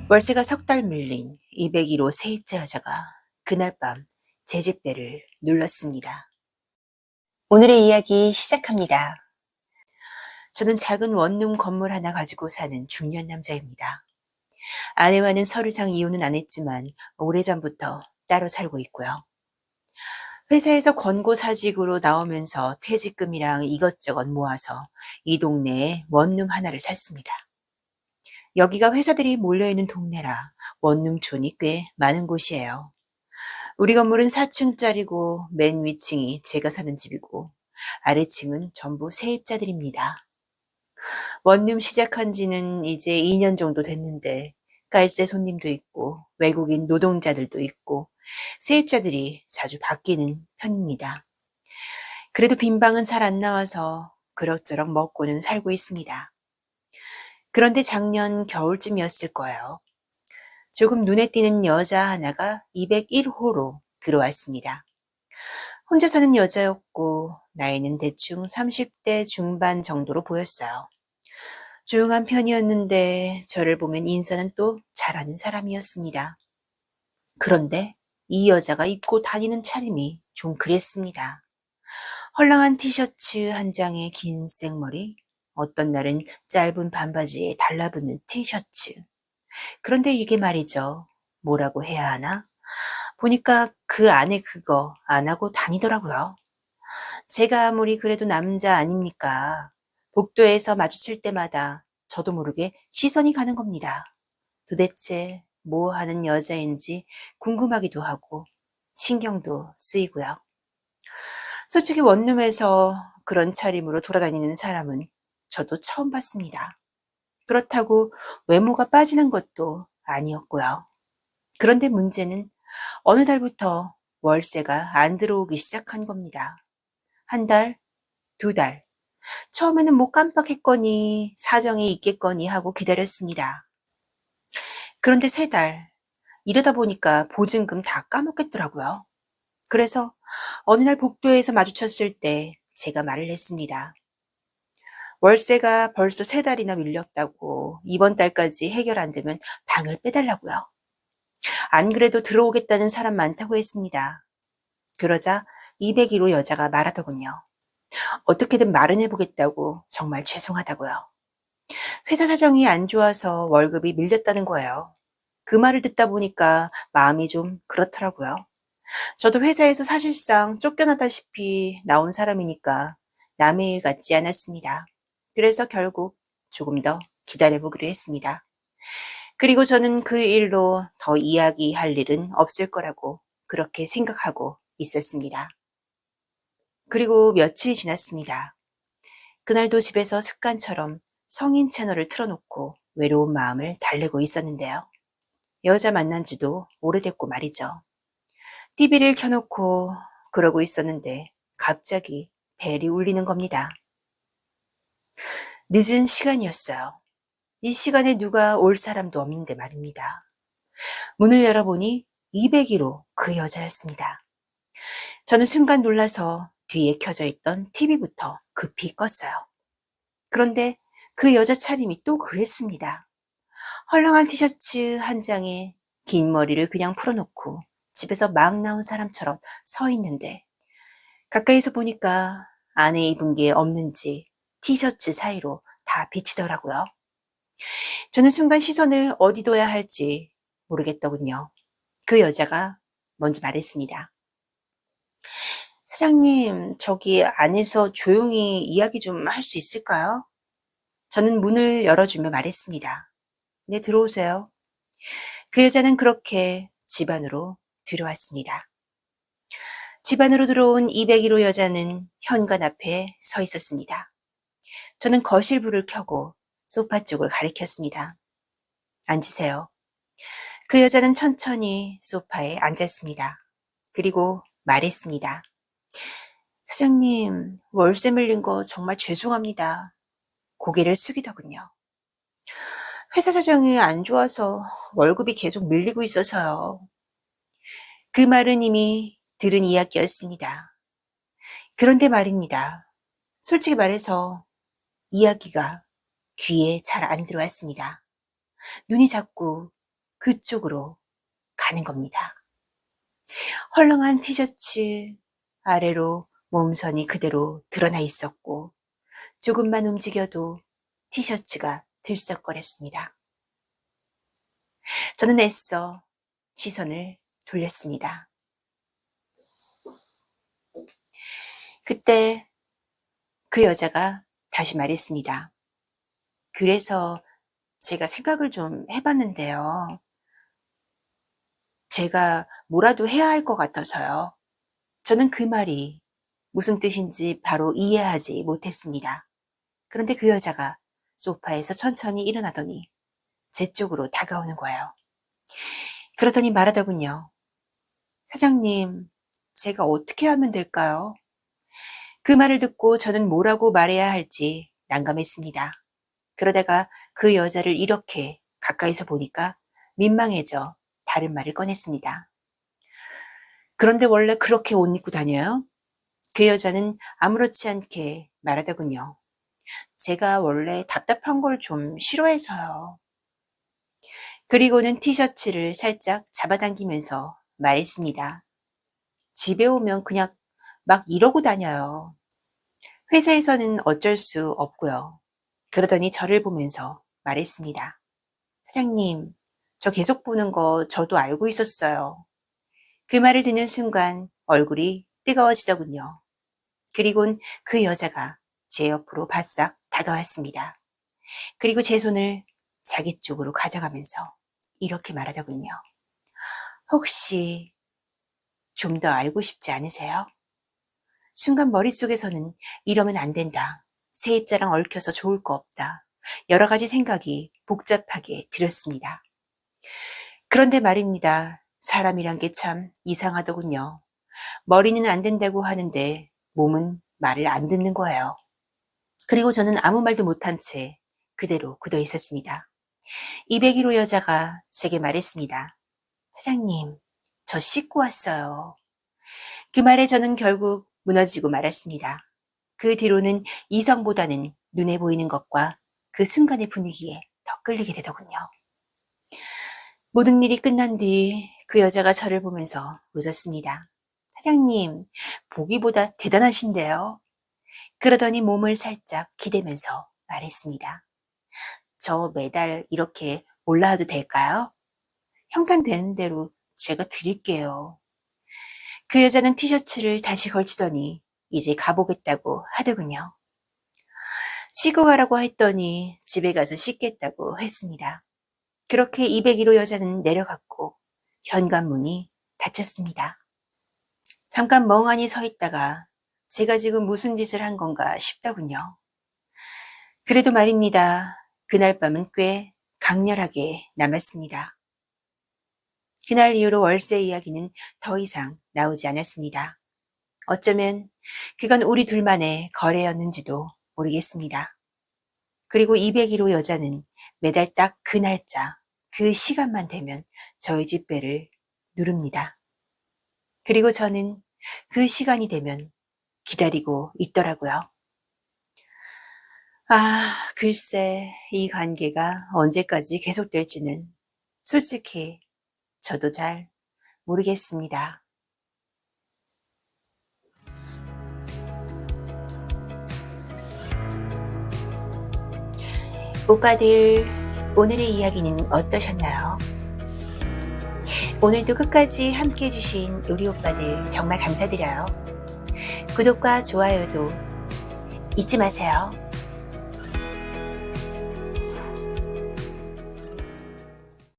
월세가 석 달 밀린 201호 세입자 여자가 그날 밤 제 집배를 눌렀습니다. 오늘의 이야기 시작합니다. 저는 작은 원룸 건물 하나 가지고 사는 중년 남자입니다. 아내와는 서류상 이혼은 안 했지만 오래전부터 따로 살고 있고요. 회사에서 권고사직으로 나오면서 퇴직금이랑 이것저것 모아서 이 동네에 원룸 하나를 샀습니다. 여기가 회사들이 몰려있는 동네라 원룸촌이 꽤 많은 곳이에요. 우리 건물은 4층짜리고 맨 위층이 제가 사는 집이고 아래층은 전부 세입자들입니다. 원룸 시작한 지는 이제 2년 정도 됐는데 깔세 손님도 있고 외국인 노동자들도 있고 세입자들이 자주 바뀌는 편입니다. 그래도 빈 방은 잘 안 나와서 그럭저럭 먹고는 살고 있습니다. 그런데 작년 겨울쯤이었을 거예요. 조금 눈에 띄는 여자 하나가 201호로 들어왔습니다. 혼자 사는 여자였고 나이는 대충 30대 중반 정도로 보였어요. 조용한 편이었는데 저를 보면 인사는 또 잘하는 사람이었습니다. 그런데 이 여자가 입고 다니는 차림이 좀 그랬습니다. 헐렁한 티셔츠 한 장에 긴 생머리, 어떤 날은 짧은 반바지에 달라붙는 티셔츠. 그런데 이게 말이죠. 뭐라고 해야 하나? 보니까 그 안에 그거 안 하고 다니더라고요. 제가 아무리 그래도 남자 아닙니까? 복도에서 마주칠 때마다 저도 모르게 시선이 가는 겁니다. 도대체 뭐 하는 여자인지 궁금하기도 하고 신경도 쓰이고요. 솔직히 원룸에서 그런 차림으로 돌아다니는 사람은 저도 처음 봤습니다. 그렇다고 외모가 빠지는 것도 아니었고요. 그런데 문제는 어느 달부터 월세가 안 들어오기 시작한 겁니다. 한 달, 두 달. 처음에는 뭐 깜빡했거니 사정이 있겠거니 하고 기다렸습니다. 그런데 세 달. 이러다 보니까 보증금 다 까먹겠더라고요. 그래서 어느 날 복도에서 마주쳤을 때 제가 말을 했습니다. 월세가 벌써 세 달이나 밀렸다고 이번 달까지 해결 안 되면 방을 빼달라고요. 안 그래도 들어오겠다는 사람 많다고 했습니다. 그러자 201호 여자가 말하더군요. 어떻게든 말은 해보겠다고 정말 죄송하다고요. 회사 사정이 안 좋아서 월급이 밀렸다는 거예요. 그 말을 듣다 보니까 마음이 좀 그렇더라고요. 저도 회사에서 사실상 쫓겨나다시피 나온 사람이니까 남의 일 같지 않았습니다. 그래서 결국 조금 더 기다려보기로 했습니다. 그리고 저는 그 일로 더 이야기할 일은 없을 거라고 그렇게 생각하고 있었습니다. 그리고 며칠이 지났습니다. 그날도 집에서 습관처럼 성인 채널을 틀어놓고 외로운 마음을 달래고 있었는데요. 여자 만난 지도 오래됐고 말이죠. TV를 켜놓고 그러고 있었는데 갑자기 벨이 울리는 겁니다. 늦은 시간이었어요. 이 시간에 누가 올 사람도 없는데 말입니다. 문을 열어보니 201호 그 여자였습니다. 저는 순간 놀라서 뒤에 켜져 있던 TV부터 급히 껐어요. 그런데 그 여자 차림이 또 그랬습니다. 헐렁한 티셔츠 한 장에 긴 머리를 그냥 풀어놓고 집에서 막 나온 사람처럼 서 있는데 가까이서 보니까 안에 입은 게 없는지 티셔츠 사이로 다 비치더라고요. 저는 순간 시선을 어디 둬야 할지 모르겠더군요. 그 여자가 먼저 말했습니다. 사장님, 저기 안에서 조용히 이야기 좀 할 수 있을까요? 저는 문을 열어주며 말했습니다. 네, 들어오세요. 그 여자는 그렇게 집 안으로 들어왔습니다. 집 안으로 들어온 201호 여자는 현관 앞에 서 있었습니다. 저는 거실 불을 켜고 소파 쪽을 가리켰습니다. 앉으세요. 그 여자는 천천히 소파에 앉았습니다. 그리고 말했습니다. 사장님, 월세 밀린 거 정말 죄송합니다. 고개를 숙이더군요. 회사 사정이 안 좋아서 월급이 계속 밀리고 있어서요. 그 말은 이미 들은 이야기였습니다. 그런데 말입니다. 솔직히 말해서 이야기가 귀에 잘 안 들어왔습니다. 눈이 자꾸 그쪽으로 가는 겁니다. 헐렁한 티셔츠 아래로 몸선이 그대로 드러나 있었고 조금만 움직여도 티셔츠가 들썩거렸습니다. 저는 애써 시선을 돌렸습니다. 그때 그 여자가 다시 말했습니다. 그래서 제가 생각을 좀 해봤는데요. 제가 뭐라도 해야 할 것 같아서요. 저는 그 말이 무슨 뜻인지 바로 이해하지 못했습니다. 그런데 그 여자가 소파에서 천천히 일어나더니 제 쪽으로 다가오는 거예요. 그러더니 말하더군요. 사장님, 제가 어떻게 하면 될까요? 그 말을 듣고 저는 뭐라고 말해야 할지 난감했습니다. 그러다가 그 여자를 이렇게 가까이서 보니까 민망해져 다른 말을 꺼냈습니다. 그런데 원래 그렇게 옷 입고 다녀요? 그 여자는 아무렇지 않게 말하더군요. 제가 원래 답답한 걸 좀 싫어해서요. 그리고는 티셔츠를 살짝 잡아당기면서 말했습니다. 집에 오면 그냥 막 이러고 다녀요. 회사에서는 어쩔 수 없고요. 그러더니 저를 보면서 말했습니다. 사장님, 저 계속 보는 거 저도 알고 있었어요. 그 말을 듣는 순간 얼굴이 뜨거워지더군요. 그리곤 그 여자가 제 옆으로 바싹 다가왔습니다. 그리고 제 손을 자기 쪽으로 가져가면서 이렇게 말하더군요. 혹시 좀 더 알고 싶지 않으세요? 순간 머릿속에서는 이러면 안 된다. 세입자랑 얽혀서 좋을 거 없다. 여러 가지 생각이 복잡하게 들었습니다. 그런데 말입니다. 사람이란 게 참 이상하더군요. 머리는 안 된다고 하는데 몸은 말을 안 듣는 거예요. 그리고 저는 아무 말도 못한 채 그대로 굳어 있었습니다. 201호 여자가 제게 말했습니다. 사장님, 저 씻고 왔어요. 그 말에 저는 결국 무너지고 말았습니다. 그 뒤로는 이성보다는 눈에 보이는 것과 그 순간의 분위기에 더 끌리게 되더군요. 모든 일이 끝난 뒤 그 여자가 저를 보면서 웃었습니다. 사장님, 보기보다 대단하신데요. 그러더니 몸을 살짝 기대면서 말했습니다. 저 매달 이렇게 올라와도 될까요? 형편되는 대로 제가 드릴게요. 그 여자는 티셔츠를 다시 걸치더니 이제 가보겠다고 하더군요. 씻고 가라고 했더니 집에 가서 씻겠다고 했습니다. 그렇게 201호 여자는 내려갔고 현관문이 닫혔습니다. 잠깐 멍하니 서 있다가 제가 지금 무슨 짓을 한 건가 싶더군요. 그래도 말입니다. 그날 밤은 꽤 강렬하게 남았습니다. 그날 이후로 월세 이야기는 더 이상 나오지 않았습니다. 어쩌면 그건 우리 둘만의 거래였는지도 모르겠습니다. 그리고 201호 여자는 매달 딱 그 날짜, 그 시간만 되면 저희 집 배를 누릅니다. 그리고 저는 그 시간이 되면 기다리고 있더라고요. 글쎄, 이 관계가 언제까지 계속될지는 솔직히 저도 잘 모르겠습니다. 오빠들, 오늘의 이야기는 어떠셨나요? 오늘도 끝까지 함께 해주신 우리 오빠들 정말 감사드려요. 구독과 좋아요도 잊지 마세요.